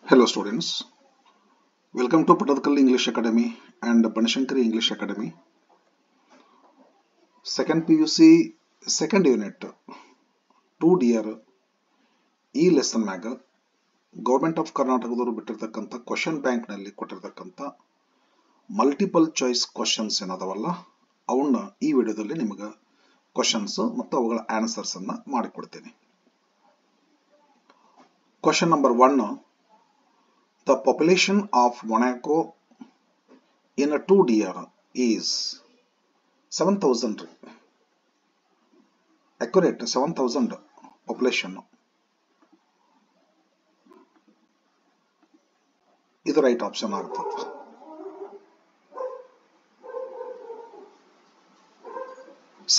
Hello students, welcome to Patadkal English Academy and Panishankari English Academy. Second PUC, second unit, 2 year, ಈ lesson ಮ್ಯಾಗ government of ಕರ್ನಾಟಕದವರು ಬಿಟ್ಟಿರ್ತಕ್ಕಂಥ question ಬ್ಯಾಂಕ್ನಲ್ಲಿ ಕೊಟ್ಟಿರ್ತಕ್ಕಂಥ multiple choice questions ಏನದವಲ್ಲ ಅವನ್ನ ಈ ವಿಡಿಯೋದಲ್ಲಿ ನಿಮಗೆ ಕ್ವಶನ್ಸ್ ಮತ್ತು ಅವುಗಳ ಆನ್ಸರ್ಸ್ ಅನ್ನ ಮಾಡಿಕೊಡ್ತೇನೆ. Question number 1, the population of Monaco in a 2 year is 7,000. Accurate, 7,000 population. This is right option.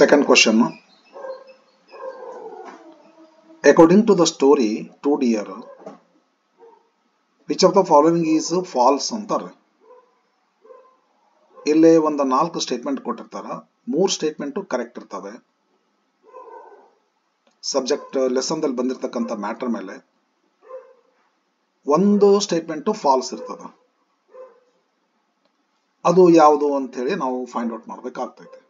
Second question. According to the story 2 year, which of the following is false ಅಂತಾರೆ. ಇಲ್ಲಿ ಒಂದು 4 statement ಕೊಟ್ಟಿರ್ತಾರ, 3 statement correct ಇರ್ತವೆ. Subject lesson ದಲ್ಲಿ ಬಂದಿರತಕ್ಕಂತ matter ಮೇಲೆ ಒಂದು statement falls ಇರ್ತದ. ಅದು ಯಾವುದು ಅಂತ ಹೇಳಿ ನಾವು ಫೈಂಡ್ ಔಟ್ ಮಾಡಬೇಕಾಗ್ತೈತೆ.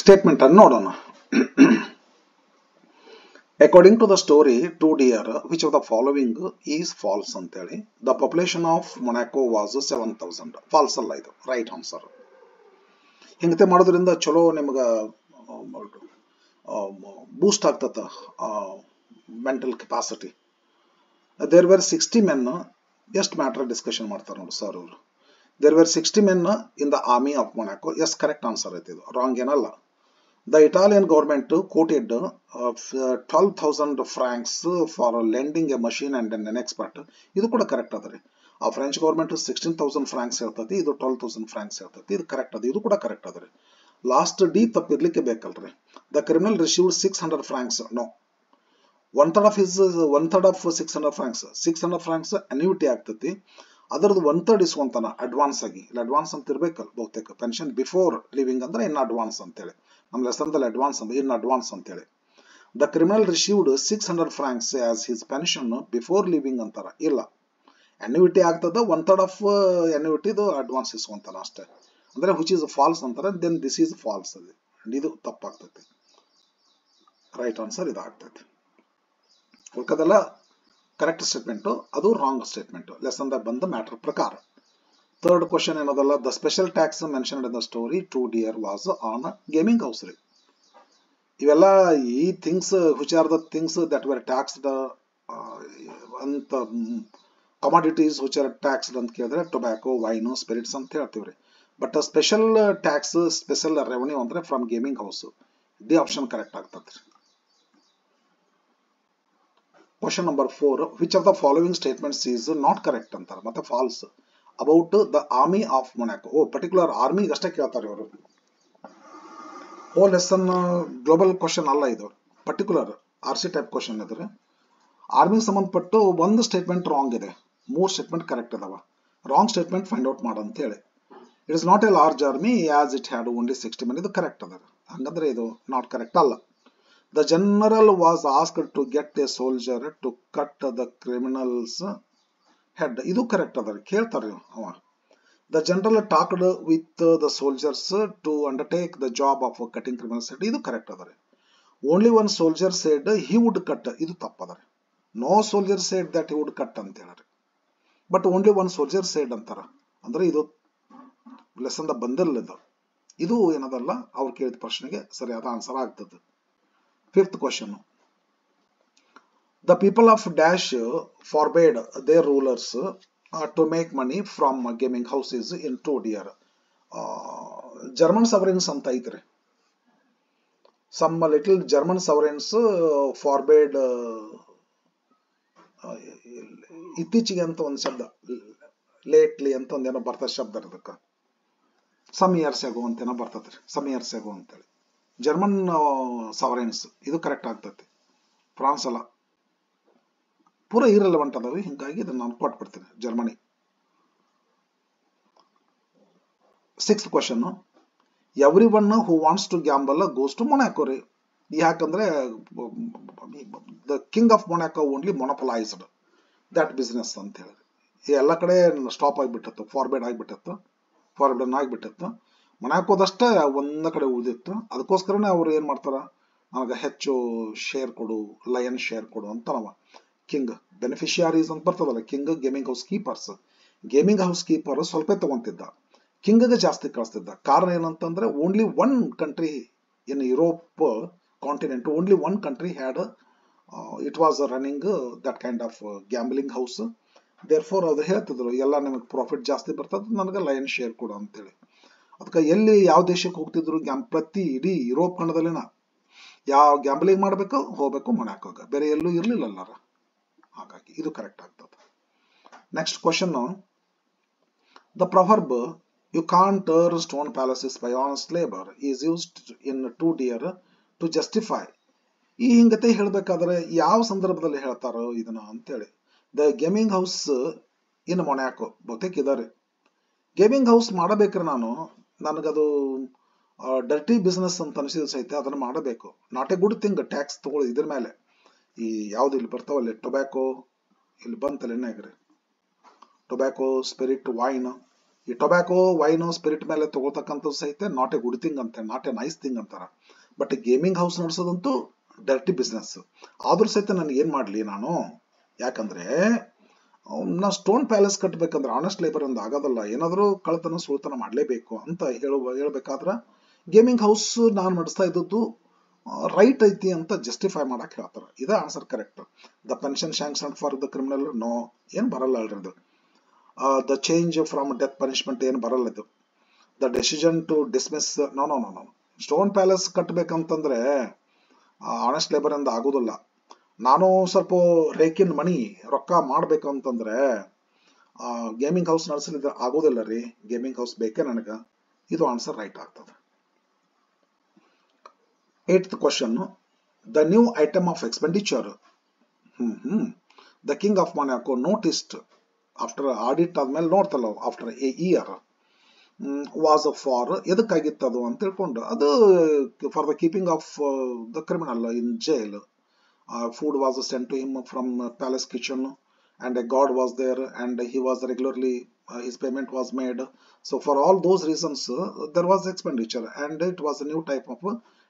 ಸ್ಟೇಟ್ಮೆಂಟ್ ಅನ್ನು ನೋಡೋಣ. According to the story 2 year, which of the following is false ಅಂತೇಳಿ. The population of Monaco was 7,000. Falls ಅಲ್ಲ, ಇದು ರೈಟ್ ಆನ್ಸರ್. ಹಿಂಗತೆ ಮಾಡೋದ್ರಿಂದ ಚಲೋ ನಿಮ್ಗೆ ಬೂಸ್ಟ್ ಆಗ್ತದ mental capacity. There were 60 men, ಎಷ್ಟು ಮ್ಯಾಟರ್ ಡಿಸ್ಕಷನ್ ಮಾಡ್ತಾರೆ ನೋಡಿ ಸರ್ ಅವರು. There were 60 men in the army of Monaco. Yes, correct answer ಐತಿ, ಇದು ರಾಂಗ್ ಏನಲ್ಲ. The Italian government quoted 12,000 francs for lending a machine and an expert. ಇದು ಕೂಡ correct ಅದ ರೀ. ಆ ಫ್ರೆಂಚ್ ಗೌರ್ಮೆಂಟ್ 16,000 ಫ್ರಾಂಕ್ಸ್ ಹೇಳ್ತತಿ, ಇದು 12,000 ಫ್ರಾಂಕ್ಸ್ ಹೇಳ್ತತಿ. ಇದು ಕರೆಕ್ಟ್ ಅದ, ಇದು ಕೂಡ ಕರೆಕ್ಟ್ ಅದ ರೀ. ಲಾಸ್ಟ್ ಡಿ ತಪ್ಪಿರ್ಲಿಕ್ಕೆ ಬೇಕಲ್ರಿ. The criminal received 600 francs. No, one third of 600 francs. 600 francs annuity ಆಗ್ತತಿ. ಅದರದ್ದು 1/3 ಇಸ್ಕೊಂತಾನ ಅಡ್ವಾನ್ಸ್ ಆಗಿ. ಇಲ್ಲ ಅಡ್ವಾನ್ಸ್ ಅಂತ ಇರ್ಬೇಕಲ್ಲ ಬಹುತೇಕ. ಪೆನ್ಷನ್ ಬಿಫೋರ್ ಲಿವಿಂಗ್ ಅಂದ್ರೆ ಇನ್ ಅಡ್ವಾನ್ಸ್ ಅಂತೇಳಿ. ನಮ್ಮ ಲೆಸನ್ದಲ್ಲಿ ಅಡ್ವಾನ್ಸ್ ಅಂದ್ರೆ ಇನ್ ಅಡ್ವಾನ್ಸ್ ಅಂತೇಳಿ. The criminal received 600 francs as his pension before living ಅಂತಾರ. ಇಲ್ಲ, ಅನ್ಯೂಟಿ ಆಗ್ತದ, 1/3 ಆಫ್ ಅನ್ಯೂಟಿದು ಅಡ್ವಾನ್ಸ್ ಇಸ್ಕೊಂತಾನ ಅಷ್ಟೇ. ಅಂದ್ರೆ ವಿಚ್ ಇಸ್ ಫಾಲ್ಸ್ ಅಂತಾರೆ. Then this is false. ಅದು ಇದು ತಪ್ಪಾಗ್ತೈತಿ. ರೈಟ್ ಆನ್ಸರ್ ಇದಾಗ್ತೈತಿ. ಉಳ್ಕದೆಲ್ಲ ಕರೆಕ್ಟ್ ಸ್ಟೇಟ್ಮೆಂಟ್, ಅದು ರಾಂಗ್ ಸ್ಟೇಟ್ಮೆಂಟ್ ಲೆಸನ್ ದಾಗ ಬಂದ ಮ್ಯಾಟರ್ ಪ್ರಕಾರ. ಥರ್ಡ್ ಕ್ವಶನ್ ಏನದಲ್ಲ, the special tax mentioned in the story 2 year was on gaming house ರೀ. ಇವೆಲ್ಲ ಈ things which are the things that were taxed ಅಂತ ಕಮಾಡಿಟೀಸ್ ವಿಚ್ ಆರ್ ಟ್ಯಾಕ್ಸ್ಡ್ ಅಂತ ಕೇಳಿದ್ರೆ ಟೊಬ್ಯಾಕೋ, ವೈನು, ಸ್ಪಿರಿಟ್ಸ್ ಅಂತ ಹೇಳ್ತೀವಿ ರೀ. But special tax, special revenue ಅಂದ್ರೆ from gaming house. The option correct ಆಗ್ತದೆ. Question number 4, which of the following statements is not correct ಅಂತಾರೆ, ಮತ್ತೆ false about the army of Monaco. Particular ಆರ್ಮಿಗೆ ಅಷ್ಟೇ ಕೇಳ್ತಾರೆ ಇವರು. ಲೆಸನ್ ಗ್ಲೋಬಲ್ ಕ್ವಶನ್ ಅಲ್ಲ ಇದು, ಪರ್ಟಿಕ್ಯುಲರ್ RC ಟೈಪ್ ಕ್ವಶನ್ ಇದ್ರೆ. ಆರ್ಮಿಗೆ ಸಂಬಂಧಪಟ್ಟು ಒಂದು ಸ್ಟೇಟ್ಮೆಂಟ್ ರಾಂಗ್ ಇದೆ, 3 ಸ್ಟೇಟ್ಮೆಂಟ್ ಕರೆಕ್ಟ್ ಇದಾವ. ರಾಂಗ್ ಸ್ಟೇಟ್ಮೆಂಟ್ ಫೈಂಡ್ ಔಟ್ ಮಾಡಂತ ಹೇಳಿ. It is not A large army as it had only 60 men. ಇದು ಕರೆಕ್ಟ್ ಅದ, ಹಂಗಂದ್ರೆ ಇದು ನಾಟ್ ಕರೆಕ್ಟ್ ಅಲ್ಲ. The general was asked to get a soldier to cut the criminal's head. ಇದು correct ಅದ, ಕೇಳ್ತಾರೆ ಅವ. The general talked with the soldiers to undertake the job of cutting criminals head. ಇದು correct ಅದ. Only one soldier said he would cut. ಇದು ತಪ್ಪದ. No soldier said that he would cut ಅಂತ ಹೇಳ್ರಿ. But only one soldier said ಅಂತಾರ. ಅಂದ್ರೆ ಇದು lesson the ಬಂದಿಲ್ಲ. ಇದು ಏನದಲ್ಲ, ಅವ್ರು ಕೇಳಿದ ಪ್ರಶ್ನೆಗೆ ಸರಿಯಾದ ಆನ್ಸರ್ ಆಗ್ತದೆ. Fifth question. The people of Dash forbade their rulers to make money from gaming houses in 2 year. German sovereigns ಅಂತ ಐತ್ರಿ. Some little German sovereigns forbade ಇತ್ತೀಚೆಗೆ ಅಂತ ಒಂದು ಶಬ್ದ, ಲೇಟ್ಲಿ ಅಂತ ಒಂದೇನೋ ಬರ್ತದೆ ಶಬ್ದ ಅದಕ್ಕೆ. ಸಮ್ ಇಯರ್ಸ್ ಆಗೋ ಅಂತೇನೋ ಬರ್ತದ್ರಿ, ಸಮ್ ಇಯರ್ಸ್ ಆಗೋ ಅಂತೇಳಿ. ಜರ್ಮನ್ ಸಾವರೆನ್ಸ್ ಇದು ಕರೆಕ್ಟ್ ಆಗ್ತೈತಿ. ಫ್ರಾನ್ಸ್ ಅಲ್ಲ, ಪೂರಾ ಇರಲೆವೆಂಟ್ ಅದಾವೆ. ಹಿಂಗಾಗಿ ಇದನ್ನ ನಾನು ಕೊಟ್ಬಿಡ್ತೀನಿ Germany. 6th question, every one who wants to gamble goes to Monaco ರೀ. ಯಾಕಂದ್ರೆ the king of Monaco only monopolised that business ಅಂತ ಹೇಳಿ ಎಲ್ಲ ಕಡೆ ಸ್ಟಾಪ್ ಆಗಿಬಿಟ್ಟಿತ್ತು, ಫಾರ್ಬಿಡನ್ ಆಗಿಬಿಟ್ಟಿತ್ತು. ಮೊನಾಕೋದಷ್ಟೇ ಒಂದ ಕಡೆ ಉಳಿದಿತ್ತು. ಅದಕ್ಕೋಸ್ಕರನೇ ಅವ್ರು ಏನ್ ಮಾಡ್ತಾರ, ನನಗೆ ಹೆಚ್ಚು ಶೇರ್ ಕೊಡು, ಲಯನ್ ಶೇರ್ ಕೊಡು ಅಂತ ನಾವು ಕಿಂಗ್ ಬೆನಿಫಿಷಿಯಾರೀಸ್ ಅಂತ ಬರ್ತದಲ್ಲ, king gaming house keepers, gaming house keeper ಸ್ವಲ್ಪ ತಗೊಂತಿದ್ದ, ಕಿಂಗ್ಗೆ ಜಾಸ್ತಿ ಕಳಿಸ್ತಿದ್ದ. ಕಾರಣ ಏನಂತಂದ್ರೆ only one country in Europe continent, only one country had it was running that kind of gambling house. Therefore ಅದು ಹೇಳ್ತಿದ್ರು, ಎಲ್ಲ ನಿಮಗೆ ಪ್ರಾಫಿಟ್ ಜಾಸ್ತಿ ಬರ್ತದೆ, ನನಗೆ ಲಯನ್ ಶೇರ್ ಕೊಡು ಅಂತೇಳಿ. ಅದಕ್ಕೆ ಎಲ್ಲಿ ಯಾವ ದೇಶಕ್ಕೆ ಹೋಗ್ತಿದ್ರು, ಪ್ರತಿ ಇಡೀ ಯುರೋಪ್ ಖಂಡದಲ್ಲಿನ ಯಾವ ಗ್ಯಾಂಬ್ಲಿಂಗ್ ಮಾಡಬೇಕು ಹೋಗ್ಬೇಕು ಮೊನಾಕೋಗ, ಬೇರೆ ಎಲ್ಲೂ ಇರ್ಲಿಲ್ಲಲ್ಲಾರ. ಹಾಗಾಗಿ ಇದು ಕರೆಕ್ಟ್ ಆಗ್ತದೆ. Next question, the proverb you can't turn stone palaces by honest labour is used in to dear to justify. ಈ ಹಿಂಗತೆ ಹೇಳ್ಬೇಕಾದ್ರೆ ಯಾವ ಸಂದರ್ಭದಲ್ಲಿ ಹೇಳ್ತಾರೋ ಇದನ್ನ ಅಂತೇಳಿ. The gaming house in Monaco ಬಹುತೇಕ ಇದಾರೆ. ಗೇಮಿಂಗ್ ಹೌಸ್ ಮಾಡಬೇಕ್ರೆ ನನಗದು ಡರ್ಟಿ ಬಿಸ್ನೆಸ್ ಅಂತ ಅನಿಸಿದ ಸಹಿತ ಅದನ್ನ ಮಾಡಬೇಕು. Not a good thing tax ತಗೊಳ್ಳಿ ಇದ್ರ ಮೇಲೆ. ಈ ಯಾವ್ದು ಇಲ್ಲಿ ಬರ್ತಾವಲ್ಲಿ ಟೊಬ್ಯಾಕೋ, ಇಲ್ಲಿ ಬಂತಲ್ಲ ಏನಾಗ್ರಿ ಟೊಬ್ಯಾಕೋ, ಸ್ಪಿರಿಟ್, ವೈನ್. ಈ ಟೊಬ್ಯಾಕೋ, ವೈನ್, ಸ್ಪಿರಿಟ್ ಮೇಲೆ ತಗೋತಕ್ಕಂಥದ್ದು ಸಹಿತ ನಾಟ್ ಎ ಗುಡ್ ಥಿಂಗ್ ಅಂತ, ನಾಟ್ ಎ ನೈಸ್ ಥಿಂಗ್ ಅಂತಾರ. ಬಟ್ ಗೇಮಿಂಗ್ ಹೌಸ್ ನಡೆಸೋದಂತೂ ಡರ್ಟಿ ಬಿಸ್ನೆಸ್. ಆದ್ರೂ ಸಹಿತ ನನಗೆ ಏನ್ ಮಾಡ್ಲಿ ನಾನು, ಯಾಕಂದ್ರೆ ನಾ ಸ್ಟೋನ್ ಪ್ಯಾಲೇಸ್ ಕಟ್ಟಬೇಕಂದ್ರೆ ಆನೆಸ್ಟ್ ಲೇಬರ್ ಒಂದು ಆಗೋದಲ್ಲ, ಏನಾದರೂ ಕಳ್ತನ ಸುಳ್ತನ ಮಾಡಲೇಬೇಕು ಅಂತ ಹೇಳ್ಬೇಕಾದ್ರೆ ಗೇಮಿಂಗ್ ಹೌಸ್ ನಾನು ನಡೆಸ್ತಾ ಇದ್ದದ್ದು ರೈಟ್ ಐತಿ ಅಂತ ಜಸ್ಟಿಫೈ ಮಾಡಕ್ ಹೇಳ್ತಾರೆ. ಇದ answer correct. The pension sanction for the criminal, no, ಏನ್ ಬರಲ್ಲ ಅಲ್ರಿ ಇದು. The change from death punishment ಏನ್ ಬರಲ್ಲ ಇದು. The decision to dismiss, no no no no. Stone palace ಕಟ್ಟಬೇಕಂತಂದ್ರೆ ಆನೆಸ್ಟ್ ಲೇಬರ್ ಇಂದ ಆಗೋದಿಲ್ಲ. ನಾನು ಸ್ವಲ್ಪ ರೇಕಿನ್ ಮನಿ ರೊಕ್ಕ ಮಾಡ್ಬೇಕು ಅಂತಂದ್ರೆ ಗೇಮಿಂಗ್ ಹೌಸ್ ನಡೆಸಲಿದ್ರೆ ಆಗೋದಿಲ್ಲ ರೀ. ಗೇಮಿಂಗ್ ಹೌಸ್ ಬೇಕೇ ನನಗ. ಇದು ಆನ್ಸರ್ ರೈಟ್ ಆಗ್ತದೆ. 8th question, the new item of expenditure the king of Monaco noticed after audit ಆದ್ಮೇಲೆ ನೋಡ್ತಲ್ಲ after a year was for, ಎದಕ್ಕಾಗಿತ್ತದು ಅಂತ ತಿಳ್ಕೊಂಡು, ಅದು for the keeping of the criminal in jail. Food was sent to him from palace kitchen, and a god was there, and he was regularly his payment was made. So for all those reasons there was expenditure, and it was a new type of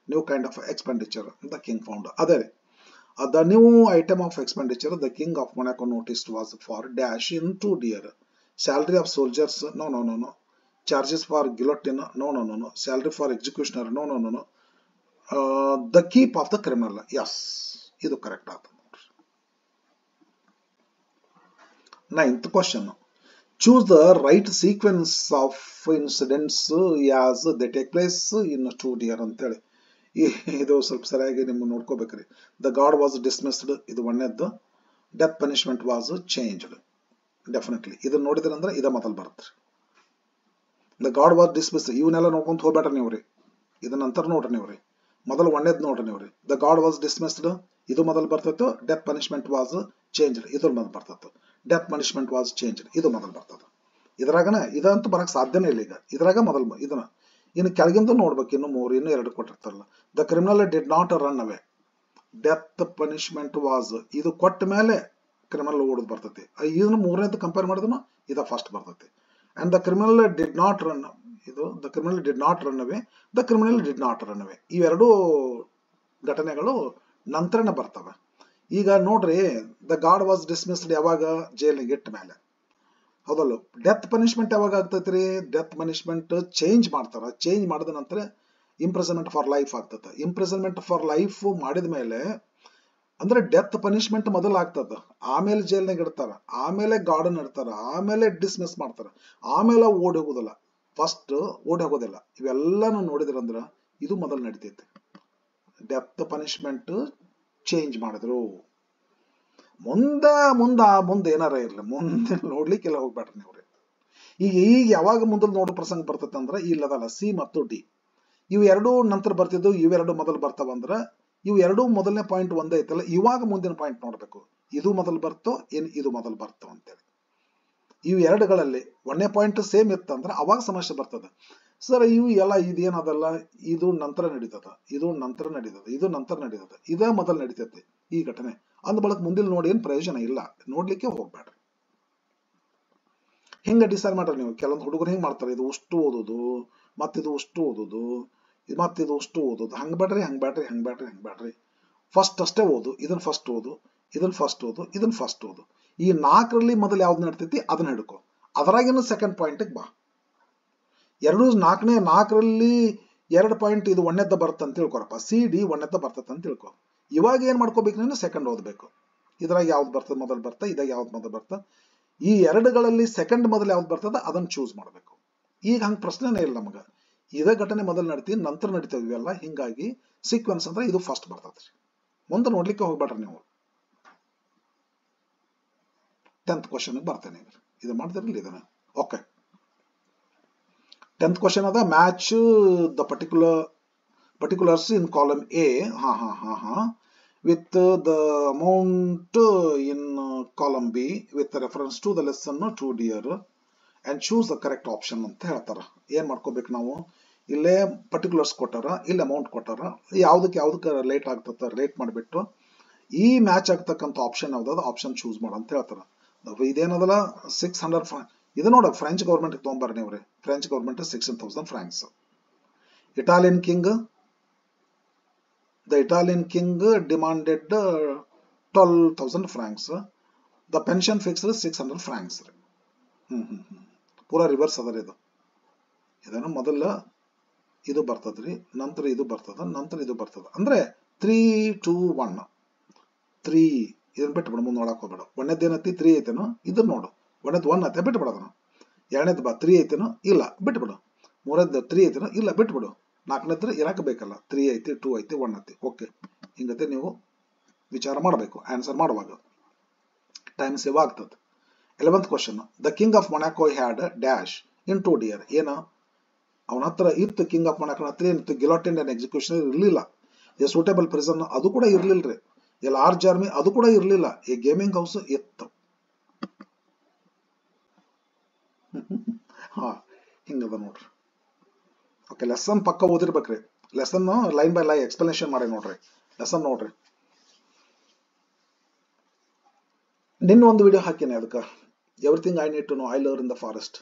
new kind of expenditure the king found. Other the new item of expenditure the king of Monaco noticed was for dash in 2 dear. Salary of soldiers, no no no no. Charges for guillotine, no no no no. Salary for executioner, no no no no. The keep of the criminal, yes, ಇದು correct ಆಗ್ತದೆ. 9th question, choose the right sequence of incidents as they take place in 2 dear ಅಂತೇಳಿ. ಇದು ಸ್ವಲ್ಪ ಸರಿಯಾಗಿ ನಿಮ್ಗೆ ನೋಡ್ಕೋಬೇಕ್ರಿ. The guard was dismissed, ಇದು ಒಂದೇದ್ದು. Death punishment was changed, definitely ಇದನ್ನ ನೋಡಿದ್ರಂದ್ರೆ ಇದ ಮೊದಲು ಬರುತ್ತೆ. ದ ಗಾಡ್ ವಾಸ್ ಡಿಸ್ಮಿಸ್ಡ್ ಇವನ್ನೆಲ್ಲ ನೋಡ್ಕೊಂತ ಹೋಗ್ಬೇಡ್ರಿ ನೀವ್ರಿ, ಇದನ್ನ ನಂತರ ನೋಡ್ರಿ ನೀವ್ರಿ. ಮೊದಲು ಒಂದೇದ್ ನೋಡ್ರಿ ನೀವ್ರಿ. ದ ಗಾಡ್ ವಾಸ್ ಡಿಸ್ಮಿಸ್ಡ್ ಇದು ಮೊದಲು ಬರ್ತಿತ್ತು. ಡೆತ್ ಪನಿಷ್ಮೆಂಟ್ ವಾಸ್ ಚೇಂಜ್ಡ್ ಇದು ಮೊದಲು ಬರ್ತಿತ್ತು. ಡೆತ್ ಪನಿಷ್ಮೆಂಟ್ ವಾಸ್ ಚೇಂಜ್ಡ್ ಇದು ಮೊದಲು ಬರ್ತದೆ. ಇದ್ರಾಗನ ಇದಂತೂ ಬರಕ್ ಸಾಧ್ಯನೇ ಇಲ್ಲ. ಈಗ ಇದ್ರಾಗ ಮೊದಲು ಇದನ್ನ ಇನ್ನು ಕೆಳಗಿಂದ ನೋಡ್ಬೇಕು. ಇನ್ನು 3 ಇನ್ನು 2 ಕೊಟ್ಟಿರ್ತಾರಲ್ಲ. The criminal did not run away, death punishment was ಇದು ಕೊಟ್ಟ ಮೇಲೆ ಕ್ರಿಮಿನಲ್ ಓಡೋದು ಬರ್ತೈತಿ. ಇದನ್ನು 3ನೇದು ಕಂಪೇರ್ ಮಾಡಿದ್ರು ಇದ ಫಸ್ಟ್ ಬರ್ತೈತಿ. And the criminal did not run, ಇದು the criminal did not run away, the criminal did not run away. ಇವೆರಡೂ ಘಟನೆಗಳು ನಂತರನೇ ಬರ್ತವೆ. ಈಗ ನೋಡ್ರಿ, ದ ಗಾಡ್ ವಾಸ್ ಡಿಸ್ಮಿಸ್ಡ್ ಯಾವಾಗ, ಜೈಲಿಗೆ ಇಟ್ಟ ಮೇಲೆ, ಹೌದಲ್ಲ. ಡೆತ್ ಪನಿಷ್ಮೆಂಟ್ ಯಾವಾಗ ಆಗ್ತೈತ್ರಿ, ಡೆತ್ ಪನಿಷ್ಮೆಂಟ್ ಚೇಂಜ್ ಮಾಡ್ತಾರ. ಚೇಂಜ್ ಮಾಡಿದ ನಂತರ ಇಂಪ್ರಿಸನ್ಮೆಂಟ್ ಫಾರ್ ಲೈಫ್ ಆಗ್ತದ. ಇಂಪ್ರಿಸನ್ಮೆಂಟ್ ಫಾರ್ ಲೈಫ್ ಮಾಡಿದ ಮೇಲೆ ಅಂದ್ರೆ ಡೆತ್ ಪನಿಷ್ಮೆಂಟ್ ಮೊದಲು ಆಗ್ತದ, ಆಮೇಲೆ ಜೈಲ್ನಾಗ ಇಡ್ತಾರ, ಆಮೇಲೆ ಗಾರ್ಡನ್ ಇಡ್ತಾರ, ಆಮೇಲೆ ಡಿಸ್ಮಿಸ್ ಮಾಡ್ತಾರ, ಆಮೇಲೆ ಓಡಿ ಹೋಗೋದಿಲ್ಲ. ಫಸ್ಟ್ ಓಡಿ ಹೋಗೋದಿಲ್ಲ. ಇವೆಲ್ಲಾನು ನೋಡಿದ್ರಂದ್ರ ಇದು ಮೊದಲು ನಡೀತೈತಿ. ಡೆತ್ ಪನಿಷ್ಮೆಂಟ್ ಚೇಂಜ್ ಮಾಡಿದ್ರು. ಮುಂದೆ ಏನಾರ ಇರ್ಲಿ, ಮುಂದೆ ನೋಡ್ಲಿಕ್ಕೆಲ್ಲ ಹೋಗ್ಬೇಡ್ರಿ ನೀವ್ರಿ. ಈಗ ಯಾವಾಗ ಮುಂದೆ ನೋಡೋ ಪ್ರಸಂಗ ಬರ್ತೈತೆ ಅಂದ್ರೆ ಇಲ್ಲದಲ್ಲ ಸಿ ಮತ್ತು ಡಿ ಇವು ಎರಡು ನಂತರ ಬರ್ತಿದ್ದು, ಇವೆರಡು ಮೊದಲು ಬರ್ತಾವಂದ್ರ ಇವು ಎರಡೂ ಮೊದಲನೇ ಪಾಯಿಂಟ್ ಒಂದೇ ಐತಲ್ಲ, ಇವಾಗ ಮುಂದಿನ ಪಾಯಿಂಟ್ ನೋಡಬೇಕು, ಇದು ಮೊದಲು ಬರ್ತೋ ಏನು ಇದು ಮೊದಲು ಬರ್ತೋ ಅಂತೇಳಿ. ಇವು ಎರಡುಗಳಲ್ಲಿ ಒಂದನೇ ಪಾಯಿಂಟ್ ಸೇಮ್ ಇತ್ತಂದ್ರೆ ಅವಾಗ ಸಮಸ್ಯೆ ಬರ್ತದೆ. ಸರ್ ಇವು ಎಲ್ಲ ಇದೇನದಲ್ಲ, ಇದು ನಂತರ ನಡೀತದ, ಇದು ನಂತರ ನಡೀತದ, ಇದು ನಂತರ ನಡೀತದ, ಇದೇ ಮೊದಲು ನಡೀತೈತಿ ಈ ಘಟನೆ ಅಂದ ಬಳಕ ಮುಂದಿನ ನೋಡಿ ಏನು ಪ್ರಯೋಜನ ಇಲ್ಲ, ನೋಡ್ಲಿಕ್ಕೆ ಹೋಗ್ಬೇಡ್ರಿ. ಹಿಂಗೆ ಡಿಸೈಡ್ ಮಾಡ್ರಿ ನೀವು. ಕೆಲವೊಂದು ಹುಡುಗರು ಹಿಂಗೆ ಮಾಡ್ತಾರೆ, ಇದು ಅಷ್ಟು ಓದೋದು ಮತ್ತಿದು ಅಷ್ಟು ಓದೋದು ಮತ್ತಿದು ಅಷ್ಟು ಓದೋದು, ಹಂಗೆ ಬೇಡ್ರಿ ಹಂಗೆ ಬೇಡ್ರಿ ಹಂಗೆ ಬೇಡ್ರಿ ಹಂಗೆ ಬೇಡ್ರಿ. ಫಸ್ಟ್ ಅಷ್ಟೇ ಓದು, ಇದನ್ನ ಫಸ್ಟ್ ಓದು, ಇದನ್ನ ಫಸ್ಟ್ ಓದು, ಇದನ್ನ ಫಸ್ಟ್ ಓದು. ಈ 4ರಲ್ಲಿ ಮೊದಲು ಯಾವ್ದು ನಡ್ತೈತಿ ಅದನ್ನ ಹಿಡ್ಕೊ, ಅದರಾಗಿನ ಸೆಕೆಂಡ್ ಪಾಯಿಂಟಿಗೆ ಬಾ. ಎರಡು 4ರಲ್ಲಿ 2 ಪಾಯಿಂಟ್ ಇದು ಒಂದೆದ್ದ ಬರುತ್ತೆ ಅಂತ ತಿಳ್ಕೊರಪ್ಪ, ಸಿ ಡಿ ಒಂದೆದ್ದ ಬರ್ತದೆ ಅಂತ ತಿಳ್ಕೊ. ಇವಾಗ ಏನ್ ಮಾಡ್ಕೋಬೇಕು ನೀನು, ಸೆಕೆಂಡ್ ಓದಬೇಕು. ಇದ್ರಾಗ ಯಾವ್ದು ಬರ್ತದೆ ಮೊದಲು ಬರ್ತಾ, ಇದಾಗ ಯಾವ್ದು ಮೊದಲು ಬರ್ತಾ, ಈ ಎರಡುಗಳಲ್ಲಿ ಸೆಕೆಂಡ್ ಮೊದಲು ಯಾವ್ದು ಬರ್ತದ ಅದನ್ನ ಚೂಸ್ ಮಾಡಬೇಕು. ಈಗ ಹಂಗೆ ಪ್ರಶ್ನೆನೇ ಇಲ್ಲ ನಮಗ, ಇದೇ ಘಟನೆ ಮೊದಲು ನಡ್ತೀವಿ ನಂತರ ನಡೀತಾವ ಇವೆಲ್ಲ. ಹಿಂಗಾಗಿ ಸೀಕ್ವೆನ್ಸ್ ಅಂದ್ರೆ ಇದು ಫಸ್ಟ್ ಬರ್ತದ್ರಿ, ಮುಂದೆ ನೋಡ್ಲಿಕ್ಕೆ ಹೋಗ್ಬೇಡ್ರಿ ನೀವು. 10th ಕ್ವಶನ್ ಬರ್ತೇನೆ, ಇದು ಮಾಡ್ತಿರಲಿಲ್ಲ ಇದನ್ನ. ಓಕೆ, 10th ಕ್ವಶನ್ ಅದ, match the particulars in column A with the amount in column B with reference to the lesson 2 dear and choose the correct option ಅಂತ ಹೇಳ್ತಾರ. ಏನ್ ಮಾಡ್ಕೋಬೇಕು ನಾವು, ಇಲ್ಲೇ ಪರ್ಟಿಕ್ಯುಲರ್ಸ್ ಕೊಟ್ಟಾರ, ಇಲ್ಲಿ ಅಮೌಂಟ್ ಕೊಟ್ಟಾರ, ಯಾವ್ದಕ್ಕೆ ಲೇಟ್ ಆಗ್ತದ ರೇಟ್ ಮಾಡಿಬಿಟ್ಟು ಈ ಮ್ಯಾಚ್ ಆಗ್ತಕ್ಕಂಥ ಆಪ್ಷನ್ ಯಾವ್ದಾದ್ರು ಆಪ್ಷನ್ ಚೂಸ್ ಮಾಡ ಅಂತ ಹೇಳ್ತಾರ. ಇದೇನದಲ್ಲ 600 ಇದು ನೋಡ, ಫ್ರೆಂಚ್ ಗೌರ್ಮೆಂಟ್ ತೊಗೊಂಬರ್ರಿ ನೀವ್ರಿ. French government 16,000 francs. Italian king, the Italian king demanded 12,000 francs. The pension fixed 600 francs. ಪೂರಾ ರಿವರ್ಸ್ ಅದರ ಇದು. ಇದನ್ನು ಮೊದಲ ಇದು ಬರ್ತದ್ರಿ, ನಂತರ ಇದು ಬರ್ತದ, ನಂತರ ಇದು ಬರ್ತದ. ಅಂದ್ರೆ 3, 2, 1 3 ಇದನ್ನ ಬಿಟ್ಬಿಡು, ಮುಂದೆ ನೋಡಕ್ ಹೋಗ್ಬೇಡ. ಒಂದೇನೈತಿ 3 ಐತೇನೋ ಇದನ್ನ ನೋಡು, ಒಂದೇದು 1 ಐತೆ ಬಿಟ್ಬಿಡೋದನ್ನ. ಎರಡನೇದು 3 ಐತೇನೋ ಇಲ್ಲ ಬಿಟ್ಬಿಡು. ಮೂರನೇದು 3 ಐತೇನೋ ಇಲ್ಲ ಬಿಟ್ಬಿಡು. ನಾಲ್ಕನೇದ್ರ ಇರಾಕ ಬೇಕಲ್ಲ, 3 ಐತಿ 2 ಐತಿ 1 ಐತಿ. ಓಕೆ, ಹಿಂಗತೆ ನೀವು ವಿಚಾರ ಮಾಡಬೇಕು ಆನ್ಸರ್ ಮಾಡುವಾಗ, ಟೈಮ್ ಸೇವ್ ಆಗ್ತದೆ. 11th question, the king of Monaco had dash in 2 dear. ಏನ ಅವನ ಹತ್ರ ಇತ್ತು, ಕಿಂಗ್ ಆಫ್ ಮೊನಾಕೋ ಹತ್ರ ಏನಿತ್ತು, ಗಿಲಾಟಿನ್ ಅಂಡ್ ಎಕ್ಸಿಕ್ಯೂಷನ್ ಇರಲಿಲ್ಲ. ಎ ಸೂಟೇಬಲ್ ಪ್ರಿಸನ್ ಅದು ಕೂಡ ಇರ್ಲಿಲ್ರಿ. ಎ ಲಾರ್ಜ್ ಆರ್ಮಿ ಅದು ಕೂಡ ಇರ್ಲಿಲ್ಲ. ಎ ಗೇಮಿಂಗ್ ಹೌಸ್ ಇತ್ತು. ಹಿಂಗದ ನೋಡ್ರಿ. ಓಕೆ, ಲೆಸನ್ ಪಕ್ಕ ಓದಿರ್ಬೇಕ್ರಿ. Lesson line by line explanation ಮಾಡಿ ನೋಡ್ರಿ. ಲೆಸನ್ ನೋಡ್ರಿ. ನಿನ್ನ ಒಂದು ವಿಡಿಯೋ ಹಾಕಿನಿ, ಅದಕ್ಕೆ everything I need to know I learn in the forest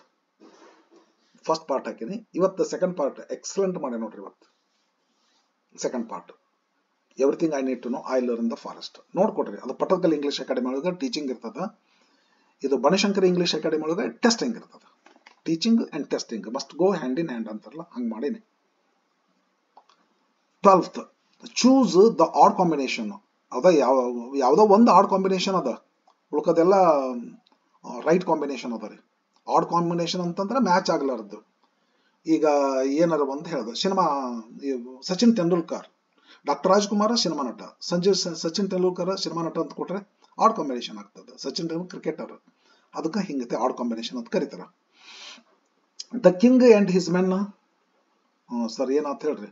first part ಹಾಕಿನಿ. ಇವತ್ತು ಸೆಕೆಂಡ್ ಪಾರ್ಟ್ ಎಕ್ಸಲೆಂಟ್ ಮಾಡಿ ನೋಡ್ರಿ. ಇವತ್ತು second part everything I need to know I learn in the forest ನೋಡ್ಕೊಡ್ರಿ. ಅದು ಪಟ್ಟದಕಲ್ ಇಂಗ್ಲಿಷ್ ಅಕಾಡೆಮಿ ಒಳಗೆ ಟೀಚಿಂಗ್ ಇರ್ತದ. ಇದು ಬನಶಂಕರಿ ಇಂಗ್ಲಿಷ್ ಅಕಾಡೆಮಿ ಒಳಗೆ ಟೆಸ್ಟಿಂಗ್ ಇರ್ತದ. Teaching and testing must go hand in hand ಅಂತಾರಲ್ಲ, ಹಂಗೆ ಮಾಡೀನಿ. 12th, choose the odd combination. ಅದ ಯಾವ್ದೋ ಒಂದು ಆಡ್ ಕಾಂಬಿನೇಷನ್ ಅದ, ಉಳ್ಕೋದೆಲ್ಲ ರೈಟ್ ಕಾಂಬಿನೇಷನ್ ಅದ ರೀ. ಆಡ್ ಕಾಂಬಿನೇಷನ್ ಅಂತಂದ್ರೆ ಮ್ಯಾಚ್ ಆಗ್ಲಾರ್ದು. ಈಗ ಏನಾರ ಒಂದು ಹೇಳ್ದ, cinema Sachin Tendulkar, doctor Rajkumar cinema ನಟ, ಸಚಿನ್ ತೆಂಡೂಲ್ಕರ್ ಸಿನಿಮಾ ನಟ ಅಂತ ಕೊಟ್ರೆ ಆಡ್ ಕಾಂಬಿನೇಷನ್ ಆಗ್ತದೆ. ಸಚಿನ್ ತೆಂಡೂಲ್ಕರ್ ಕ್ರಿಕೆಟರ್, ಅದಕ್ಕೆ ಹಿಂಗತೆ ಆಡ್ ಕಾಂಬಿನೇಷನ್ ಅಂತ ಕರೀತಾರ. The king and his men, sir ಏನಂತ ಹೇಳ್ರಿ,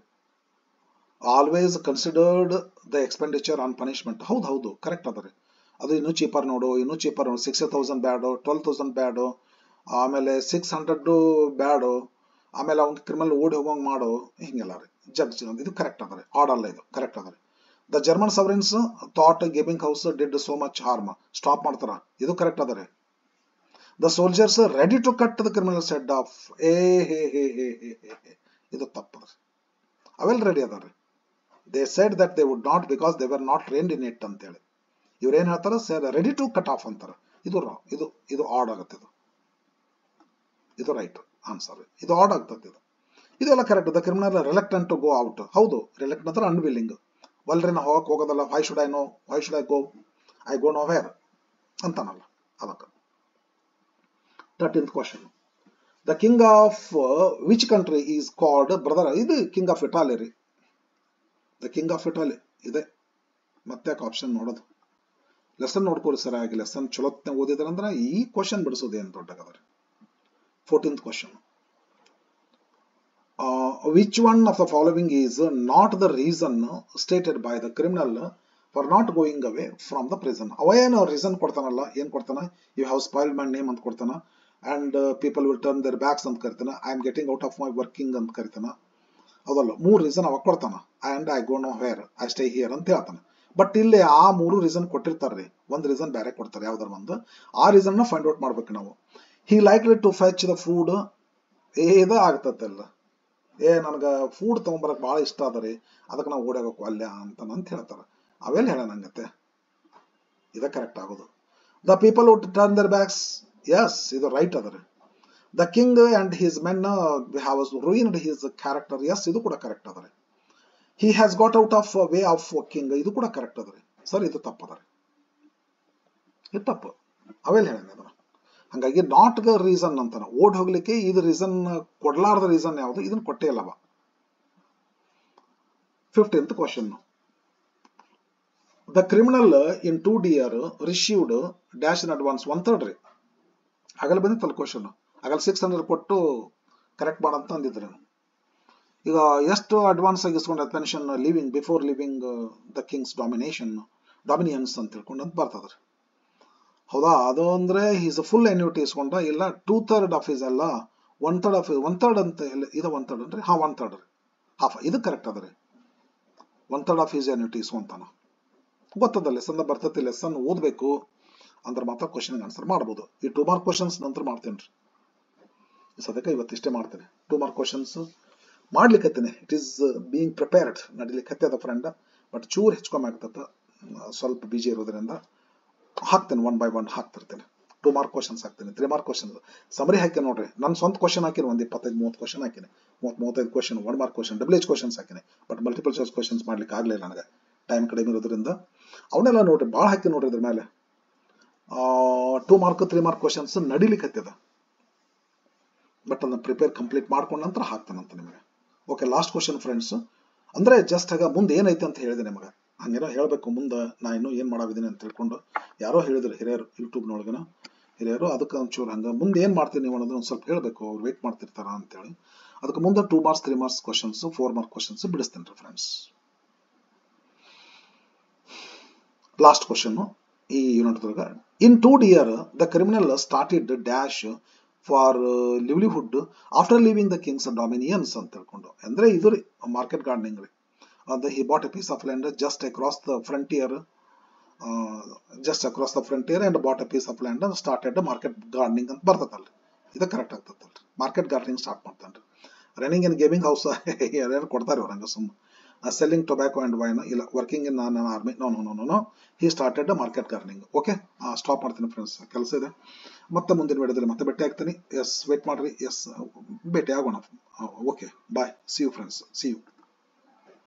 always considered the expenditure on punishment. ಹೌದು ಕರೆಕ್ಟ್ ಅದ ರೀ. ಅದು ಇನ್ನೂ ಚೀಪರ್ ನೋಡು, 60,000 ಬ್ಯಾಡು, 12,000 ಬ್ಯಾಡು, ಆಮೇಲೆ 600 ಬ್ಯಾಡು, ಆಮೇಲೆ ಅವ್ನ ಕ್ರಿಮಿನಲ್ ಓಡಿ ಹೋಗಂಗೆ ಮಾಡು, ಹಿಂಗೆಲ್ಲ ರೀ. ಜಡ್ಜ್ ಇದು ಕರೆಕ್ಟ್ ಅದ ರೀ. ಆಡಲ್ಲ, ಇದು ಕರೆಕ್ಟ್ ಅದ ರೀ. The German sovereigns thought gaming house did so much harm. Stop ಮಾಡ್ತಾರ, ಇದು ಕರೆಕ್ಟ್ ಅದ ರೀ. The soldiers ready to cut the criminal's head off. ಇದು ತಪ್ಪದ ರೀ. ಅವೆಲ್ಲ ರೆಡಿ ಅದ ರೀ. They said that they would not because they were not trained in it ಅಂತೇಳಿ. ಇವ್ರೇನ್ ಹೇಳ್ತಾರ, sir ready to cut off ಅಂತಾರ. ಇದು ಆಡ್ ಆಗುತ್ತೆ. ಇದು ರೈಟ್ ಆನ್ಸರ್. ಇದು ಆಡ್ ಆಗ್ತದೆ. ಇದೆಲ್ಲ correct. The criminal reluctant to go out. ಹೌದು, ರಿಲೆಕ್ಟೆಂಟ್ ಅಂದ್ರೆ ಅನ್ವಿಲ್ಲಿಂಗ್. ವಲ್ರಿ ನಾ ಹೋಗೋದಲ್ಲ, why should I go, I go nowhere ಅಂತಾನಲ್ಲ, ಅದಕ್ಕೆ. 13th question, the king of which country is called brother. ಇದು ಕಿಂಗ್ ಆಫ್ ಇಟಾಲಿ ರೀ. ದ ಕಿಂಗ್ ಆಫ್ ಇಟಾಲಿ ಇದೆ. ಮತ್ತೆ ಆಪ್ಷನ್ ನೋಡೋದು. ಲೆಸನ್ ನೋಡ್ಕೊಳ್ಳಿ ಸರ್. ಆಗಿ ಲೆಸನ್ ಚಲೋತ್ನ ಓದಿದ್ರಂದ್ರೆ ಈ ಕ್ವಶನ್ ಬಿಡಿಸೋದು ಏನು ದೊಡ್ಡಗದ ರೀ. 14th question, which one of the following is not the reason stated by the criminal for not going away from the prison? ಅವೇನು ರೀಸನ್ ಕೊಡ್ತಾನಲ್ಲ, ಏನ್ ಕೊಡ್ತಾನ, you have spoiled my name ಅಂತ ಕೊಡ್ತಾನ, and people will turn their backs ಅಂತ ಕರಿತಾನ, I am getting out of my working ಅಂತ ಕರಿತಾನ. ಅದಲ್ಲ, 3 ರೀಸನ್ ಅವಾಗ ಕೊಡ್ತಾನ. And I go nowhere, I stay here ಅಂತ ಹೇಳ್ತಾನ. ಬಟ್ ಇಲ್ಲಿ ಆ 3 ರೀಸನ್ ಕೊಟ್ಟಿರ್ತಾರ್ರಿ, ಒಂದು ರೀಸನ್ ಬೇರೆ ಕೊಡ್ತಾರೆ ಯಾವ್ದಾರ ಒಂದು. ಆ ರೀಸನ್ ನ ಫೈಂಡ್ ಔಟ್ ಮಾಡ್ಬೇಕು ನಾವು. He likely to fetch the food, ಏದ ಆಗ್ತತ್ತಲ್ಲ, ನನಗೆ ಫುಡ್ ತಗೊಂಬರಕ್ ಬಹಳ ಇಷ್ಟ ಅದ ರೀ, ಅದಕ್ಕೆ ನಾವು ಓಡಾಗಬೇಕು ಅಲ್ಲೇ ಅಂತ ಹೇಳ್ತಾರೆ. ಅವೆಲ್ಲ ಹೇಳೋಣಂಗತ್ತೆ, ಇದ ಕರೆಕ್ಟ್ ಆಗೋದು. The people would turn their backs, yes ಇದು ರೈಟ್ ಅದ ರೀ. The king and his men have ruined his character, yes ಇದು ಕೂಡ ಕರೆಕ್ಟ್ ಅದ ರೀ. He has got out of way of king, ಇದು ಕೂಡ ಕರೆಕ್ಟ್ ಅದ ರೀ. ಸರ್ ಇದು ತಪ್ಪದ ರೀ, ಇದು ತಪ್ಪು. ಅವೆಲ್ಲ ಹೇಳೋಣ ಅದನ್ನ. ಹಂಗಾಗಿ ನಾಟ್ ದ ರೀಸನ್ ಅಂತಾನ, ಓಡ್ ಹೋಗ್ಲಿಕ್ಕೆ ಇದು ರೀಸನ್ ಕೊಡ್ಲಾರ್ದ ರೀಸನ್ ಯಾವುದು, ಇದನ್ನ ಕೊಟ್ಟೇ ಇಲ್ಲವ. 15th question. The criminal in 2DR received dash in advance 1/3 ರೀ. ಆಗಲ್ಲ ಬಂದಿತ್ತಲ್ಲ ಕ್ವಶನ್, ಆಗಲ್ಲ 600 ಕೊಟ್ಟು ಕರೆಕ್ಟ್ ಮಾಡಂತ ಅಂದಿದ್ರು. ಈಗ ಎಷ್ಟು ಅಡ್ವಾನ್ಸ್ ಆಗಿ ಇಸ್ಕೊಂಡ pension living before living the king's dominions ಅಂತ ತಿಳ್ಕೊಂಡು ಅಂತ ಬರ್ತದ್ರಿ. ಹೌದಾ, ಅದು ಅಂದ್ರೆ ಈಸ್ ಫುಲ್ ಎನ್ಯೂಟಿ ಇಸ್ಕೊಂಡ, ಇಲ್ಲ 2/3 ಆಫ್ ಈಸ್ ಅಲ್ಲ 1/3 ಆಫ್ 1/3 ಅಂತ ಇಲ್ಲ, ಇದು 1/3 ಅನ್ರಿ, 1/3 ರೀ, ಹಾಫ್, ಇದು ಕರೆಕ್ಟ್ ಅದ ರೀ. 1/3 ಆಫ್ ಈಸ್ ಎನ್ಯೂಟಿ ಇಸ್ಕೊಂತಾನ. ಗೊತ್ತದ, ಲೆಸನ್ ಬರ್ತೈತಿ, ಲೆಸನ್ ಓದ್ಬೇಕು ಅಂದ್ರೆ ಮಾತ್ರ ಕ್ವಶನ್ ಆನ್ಸರ್ ಮಾಡ್ಬೋದು. ಈ 2 ಮಾರ್ಕ್ ಕ್ವಶನ್ಸ್ ನಂತರ ಮಾಡ್ತೇನೆ ರೀ, ಸದ್ಯಕ್ಕೆ ಇವತ್ತಿಷ್ಟೇ ಮಾಡ್ತೇನೆ. 2 ಮಾರ್ಕ್ ಕ್ವಶನ್ಸ್ ಮಾಡ್ಲಿಕ್ಕತ್ತೇನೆ, ಇಟ್ ಈಸ್ ಬೀಯಿಂಗ್ ಪ್ರಿಪೇರ್ಡ್, ನಡಿಲಿಕ್ಕೆ ಅದ ಫ್ರೆಂಡ್. ಬಟ್ ಚೂರು ಹೆಚ್ಚುಕಮ್ಮಿ ಆಗ್ತದ, ಸ್ವಲ್ಪ ಬಿಜಿ ಇರೋದ್ರಿಂದ ಹಾಕ್ತೇನೆ, 1 by 1 ಹಾಕ್ತಿರ್ತೇನೆ. 2 ಮಾರ್ಕ್ ಕ್ವಶನ್ಸ್ ಹಾಕ್ತೇನೆ, 3 ಮಾರ್ಕ್ ಕ್ವಶನ್ ಸಮರಿ ಹಾಕಿ ನೋಡ್ರಿ. ನನ್ನ ಸ್ವಂತ ಕ್ವಶನ್ ಹಾಕಿನಿ, ಒಂದು 25-30 ಕ್ವಶನ್ ಹಾಕಿನಿ, 35 question 1 mark question WH questions ಹಾಕಿನಿ. ಬಟ್ ಮಲ್ಟಿಪಲ್ ಚಾಯ್ಸ್ ಕ್ವಶನ್ಸ್ ಮಾಡ್ಲಿಕ್ಕೆ ಆಗಲಿಲ್ಲ, ನನಗೆ ಟೈಮ್ ಕಡಿಮೆ ಇರೋದ್ರಿಂದ. ಅವನ್ನೆಲ್ಲ ನೋಡ್ರಿ, ಭಾಳ ಹಾಕಿ ನೋಡ್ರಿ. ಇದ್ರ ಮೇಲೆ 2 ಮಾರ್ಕ್ 3 ಮಾರ್ಕ್ ಕ್ವಶನ್ಸ್ ನಡಿಲಿಕ್ಕೆ ಹತ್ತದ. ಬಟ್ ಅದನ್ನ ಪ್ರಿಪೇರ್ ಕಂಪ್ಲೀಟ್ ಮಾಡ್ಕೊಂಡ ನಂತರ ಹಾಕ್ತಾನಂತ ನಿಮಗೆ. Okay, last question friends. ಅಂದ್ರೆ ಜಸ್ಟ್ ಆಗ ಮುಂದೆ ಏನೈತೆ ಅಂತ ಹೇಳಿದೆ ನಿಮಗೆ, ಹಂಗೇನೋ ಹೇಳ್ಬೇಕು ಮುಂದೆ ನಾ ಇನ್ನೂ ಏನ್ ಮಾಡಿದ್ದೀನಿ ಅಂತ ತಿಳ್ಕೊಂಡು. ಯಾರೋ ಹೇಳಿದ್ರು ಹಿರಿಯರು, ಯೂಟ್ಯೂಬ್ನೊಳಗನ ಹಿರಿಯರು, ಅದಕ್ಕೆ ಒಂಚೂರು ಹಂಗ ಮುಂದೆ ಏನ್ ಮಾಡ್ತೀನಿ ನೀವು ಅನ್ನೋದು ಒಂದು ಸ್ವಲ್ಪ ಹೇಳ್ಬೇಕು, ಅವ್ರು ವೇಟ್ ಮಾಡ್ತಿರ್ತಾರ ಅಂತೇಳಿ. ಅದಕ್ಕೆ ಮುಂದೆ 2 marks 3 marks questions 4 mark questions ಬಿಡಿಸ್ತೇನೆ ರೀ ಫ್ರೆಂಡ್ಸ್. ಲಾಸ್ಟ್ ಕ್ವಶನ್ ಈ unit. In 2DR the criminal started dash for livelihood after living the king's dominions ಅಂತ ತಿಳ್ಕೊಂಡು. ಅಂದ್ರೆ ಇದು ರೀ ಮಾರ್ಕೆಟ್ ಗಾರ್ಡನಿಂಗ್ ರೀ. He bought a piece of land just across the frontier and bought a piece of land and started market gardening ಅಂತ ಬರ್ತದಲ್ರಿ. ಇದು correct ಆಗ್ತದಲ್ರಿ, ಮಾರ್ಕೆಟ್ ಗಾರ್ಡನಿಂಗ್ ಸ್ಟಾರ್ಟ್ ಮಾಡ್ತಾನ್ರಿ. ರನ್ನಿಂಗ್ ಇನ್ ಗೇಮಿಂಗ್ ಹೌಸ್ ಯಾರ್ಯಾರು ಕೊಡ್ತಾರೆ ಅವ್ರ ಹಂಗ ಸುಮ್ಮ. ಸೆಲ್ಲಿಂಗ್ ಟೊಬ್ಯಾಕೋ ಅಂಡ್ ವೈನ್, ಇಲ್ಲ working in non army, no he started market gardening. Okay, stop ಮಾಡ್ತೀನಿ ಫ್ರೆಂಡ್ಸ್, ಕೆಲಸ ಇದೆ. ಮತ್ತೆ ಮುಂದಿನ ವಿಡಿಯೋದಲ್ಲಿ ಮತ್ತೆ ಭೇಟಿ ಆಗ್ತೀನಿ. ಎಸ್ ವೇಟ್ ಮಾಡ್ರಿ, ಎಸ್ ಭೇಟಿ ಆಗೋಣ. Okay bye, see you friends, see you.